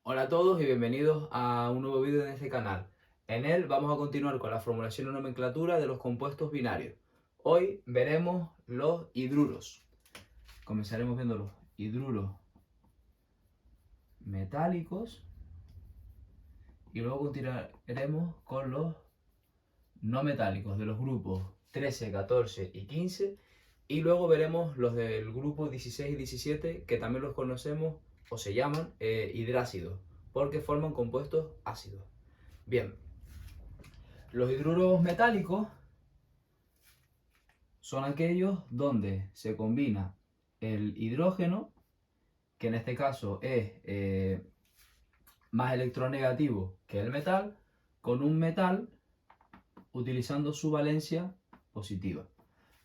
Hola a todos y bienvenidos a un nuevo vídeo en este canal. En él vamos a continuar con la formulación y nomenclatura de los compuestos binarios. Hoy veremos los hidruros. Comenzaremos viendo los hidruros metálicos y luego continuaremos con los no metálicos de los grupos 13, 14 y 15 y luego veremos los del grupo 16 y 17 que también los conocemos o se llaman hidrácidos porque forman compuestos ácidos. Bien, los hidruros metálicos son aquellos donde se combina el hidrógeno, que en este caso es más electronegativo que el metal, con un metal utilizando su valencia positiva.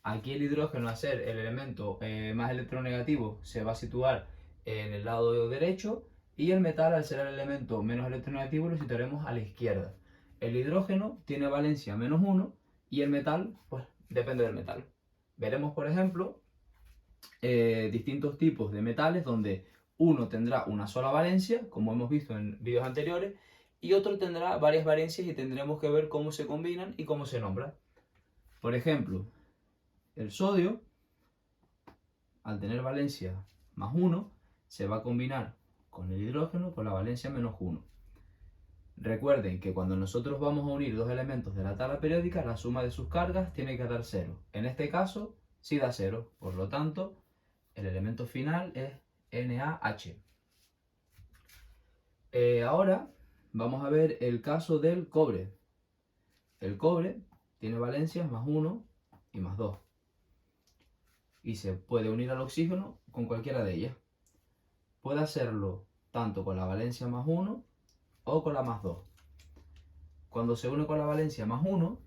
Aquí el hidrógeno, al ser el elemento más electronegativo, se va a situar en el lado derecho y el metal, al ser el elemento menos electronegativo, lo situaremos a la izquierda. El hidrógeno tiene valencia -1 y el metal, pues depende del metal. Veremos, por ejemplo, distintos tipos de metales donde uno tendrá una sola valencia, como hemos visto en vídeos anteriores, y otro tendrá varias valencias y tendremos que ver cómo se combinan y cómo se nombran. Por ejemplo, el sodio, al tener valencia +1, se va a combinar con el hidrógeno con la valencia -1. Recuerden que cuando nosotros vamos a unir dos elementos de la tabla periódica, la suma de sus cargas tiene que dar 0. En este caso, sí da 0. Por lo tanto, el elemento final es NaH. Ahora vamos a ver el caso del cobre. El cobre tiene valencias +1 y +2. Y se puede unir al oxígeno con cualquiera de ellas. Puede hacerlo tanto con la valencia +1 o con la +2. Cuando se une con la valencia +1,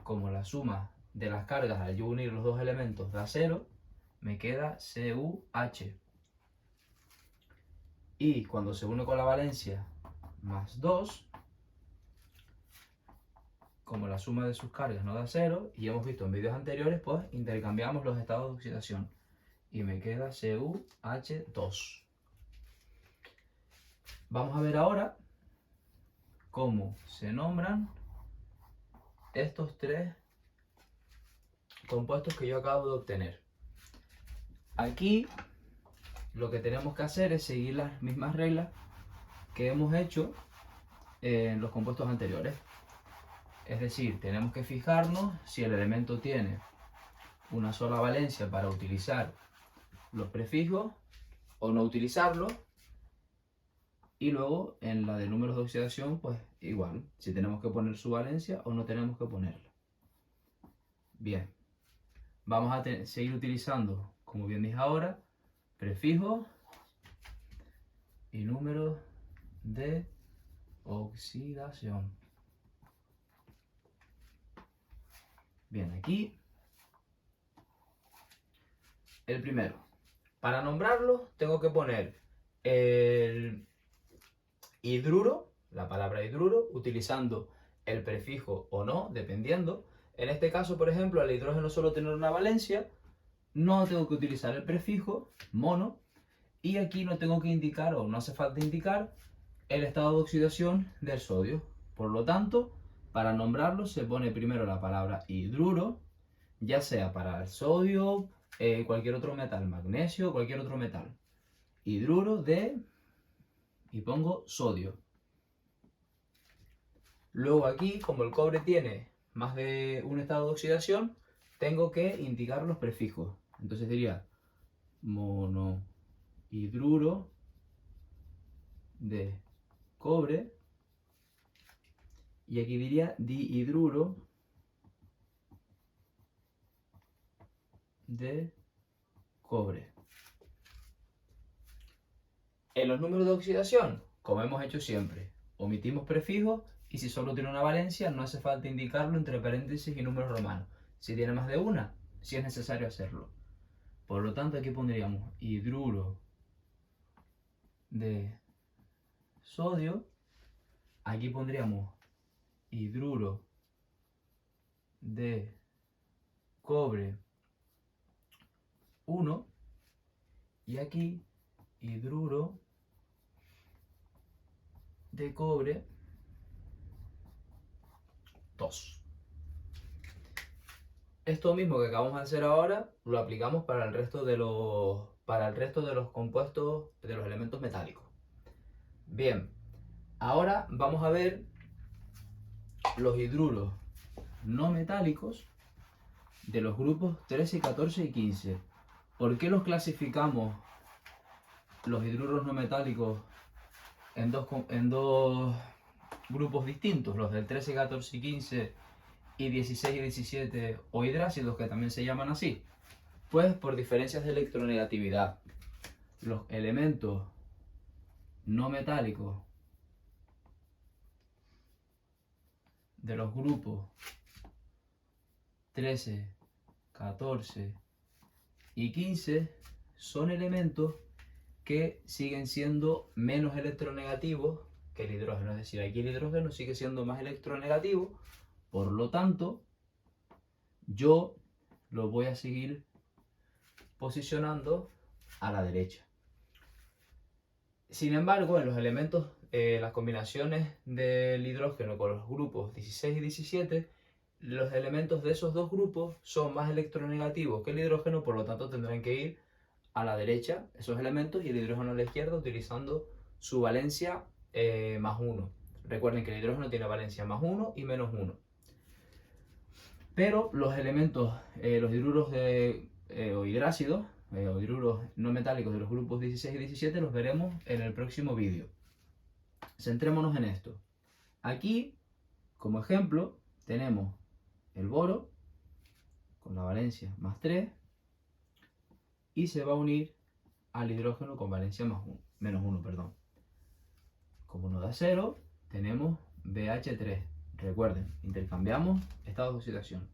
como la suma de las cargas al yo unir los dos elementos da 0, me queda CuH. Y cuando se une con la valencia +2, como la suma de sus cargas no da 0, y hemos visto en vídeos anteriores, pues intercambiamos los estados de oxidación. Y me queda CuH2. Vamos a ver ahora cómo se nombran estos tres compuestos que yo acabo de obtener. Aquí lo que tenemos que hacer es seguir las mismas reglas que hemos hecho en los compuestos anteriores. Es decir, tenemos que fijarnos si el elemento tiene una sola valencia para utilizar los prefijos o no utilizarlos. Y luego en la de números de oxidación, pues igual, si tenemos que poner su valencia o no tenemos que ponerla. Bien, vamos a seguir utilizando, como bien dije ahora, prefijos y números de oxidación. Bien, aquí el primero. Para nombrarlo tengo que poner el hidruro, la palabra hidruro, utilizando el prefijo o no, dependiendo. En este caso, por ejemplo, al hidrógeno solo tener una valencia, no tengo que utilizar el prefijo mono, y aquí no tengo que indicar, o no hace falta indicar, el estado de oxidación del sodio. Por lo tanto, para nombrarlo se pone primero la palabra hidruro, ya sea para el sodio, cualquier otro metal, magnesio, cualquier otro metal. Hidruro de, y pongo sodio. Luego aquí, como el cobre tiene más de un estado de oxidación, tengo que indicar los prefijos. Entonces diría monohidruro de cobre, y aquí diría dihidruro de cobre. En los números de oxidación, como hemos hecho siempre, omitimos prefijos y si solo tiene una valencia no hace falta indicarlo entre paréntesis y números romanos. Si tiene más de una, sí es necesario hacerlo. Por lo tanto, aquí pondríamos hidruro de sodio. Aquí pondríamos hidruro de cobre 1 y aquí hidruro de cobre 2. Esto mismo que acabamos de hacer ahora lo aplicamos para el resto de los compuestos de los elementos metálicos. Bien, ahora vamos a ver los hidruros no metálicos de los grupos 13, 14 y 15. ¿Por qué los clasificamos los hidruros no metálicos en dos grupos distintos? Los del 13, 14 y 15 y 16 y 17 o hidrácidos, que también se llaman así. Pues por diferencias de electronegatividad. Los elementos no metálicos de los grupos 13, 14 y 15 son elementos que siguen siendo menos electronegativos que el hidrógeno. Es decir, aquí el hidrógeno sigue siendo más electronegativo, por lo tanto, yo lo voy a seguir posicionando a la derecha. Sin embargo, en los elementos, las combinaciones del hidrógeno con los grupos 16 y 17, los elementos de esos dos grupos son más electronegativos que el hidrógeno, por lo tanto tendrán que ir a la derecha esos elementos y el hidrógeno a la izquierda utilizando su valencia más 1. Recuerden que el hidrógeno tiene valencia más 1 y menos 1. Pero los elementos, los hidruros o hidrácidos, o hidruros no metálicos de los grupos 16 y 17 los veremos en el próximo vídeo. Centrémonos en esto. Aquí, como ejemplo, tenemos el boro con la valencia más 3 y se va a unir al hidrógeno con valencia menos 1. Como no da 0, tenemos BH3. Recuerden, intercambiamos estados de oxidación.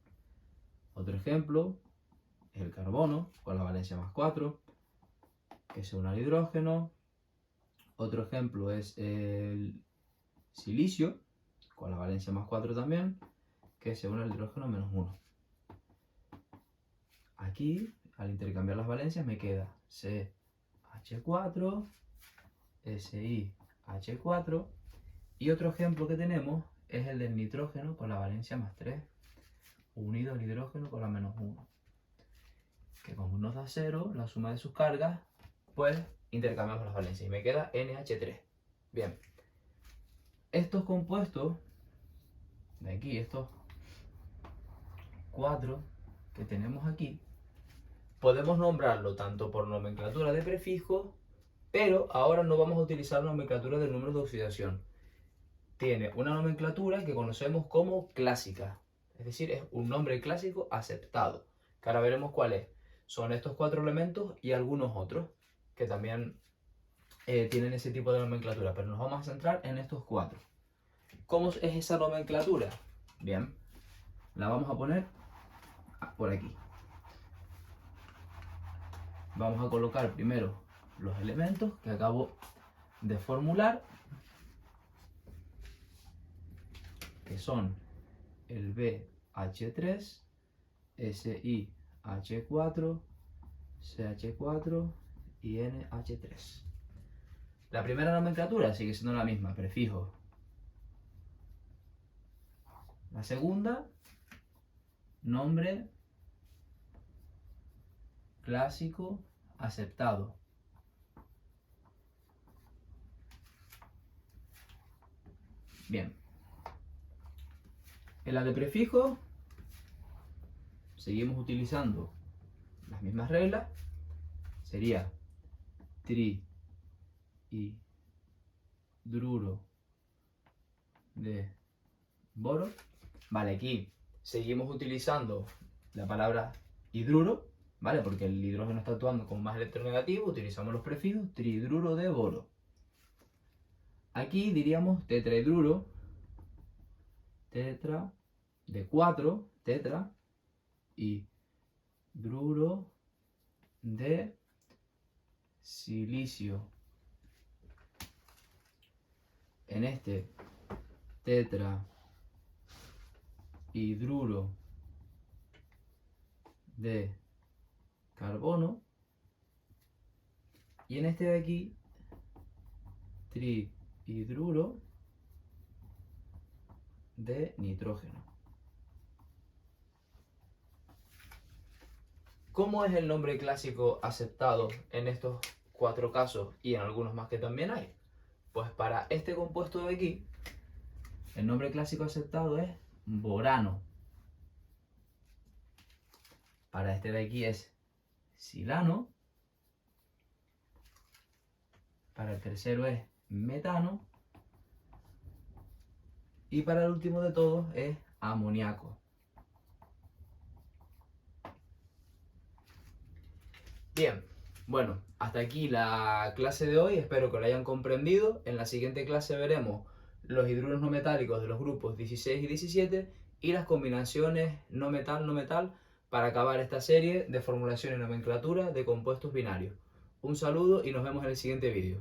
Otro ejemplo es el carbono con la valencia más 4, que se une al hidrógeno. Otro ejemplo es el silicio con la valencia más 4 también, que se une al hidrógeno menos 1. Aquí, al intercambiar las valencias, me queda CH4, SiH4. Y otro ejemplo que tenemos es el del nitrógeno con la valencia más 3, unido al hidrógeno con la menos 1. Que como nos da 0, la suma de sus cargas, pues intercambiamos las valencias y me queda NH3. Bien, estos compuestos de aquí, estos 4 que tenemos aquí, podemos nombrarlo tanto por nomenclatura de prefijos, pero ahora no vamos a utilizar nomenclatura de números de oxidación. Tiene una nomenclatura que conocemos como clásica, es decir, es un nombre clásico aceptado, que ahora veremos cuál es. Son estos 4 elementos y algunos otros que también tienen ese tipo de nomenclatura, pero nos vamos a centrar en estos 4. ¿Cómo es esa nomenclatura? Bien, la vamos a poner por aquí. Vamos a colocar primero los elementos que acabo de formular, que son el BH3, SiH4, CH4 y NH3. La primera nomenclatura sigue siendo la misma, prefijos. La segunda, nombre clásico aceptado. Bien. En la de prefijo seguimos utilizando las mismas reglas. Sería trihidruro de boro. Vale, aquí seguimos utilizando la palabra hidruro, ¿vale? Porque el hidrógeno está actuando como más electronegativo, utilizamos los prefijos trihidruro de boro. Aquí diríamos tetrahidruro, tetra, de 4, tetra, y hidruro de silicio. En este tetrahidruro de carbono Y en este de aquí, trihidruro de nitrógeno. ¿Cómo es el nombre clásico aceptado en estos 4 casos y en algunos más que también hay? Pues para este compuesto de aquí, el nombre clásico aceptado es borano. Para este de aquí es silano. Para el tercero es metano. Y para el último de todos es amoníaco. Bien, bueno, hasta aquí la clase de hoy, espero que lo hayan comprendido. En la siguiente clase veremos los hidruros no metálicos de los grupos 16 y 17 y las combinaciones no metal-no metal para acabar esta serie de formulación y nomenclatura de compuestos binarios. Un saludo y nos vemos en el siguiente vídeo.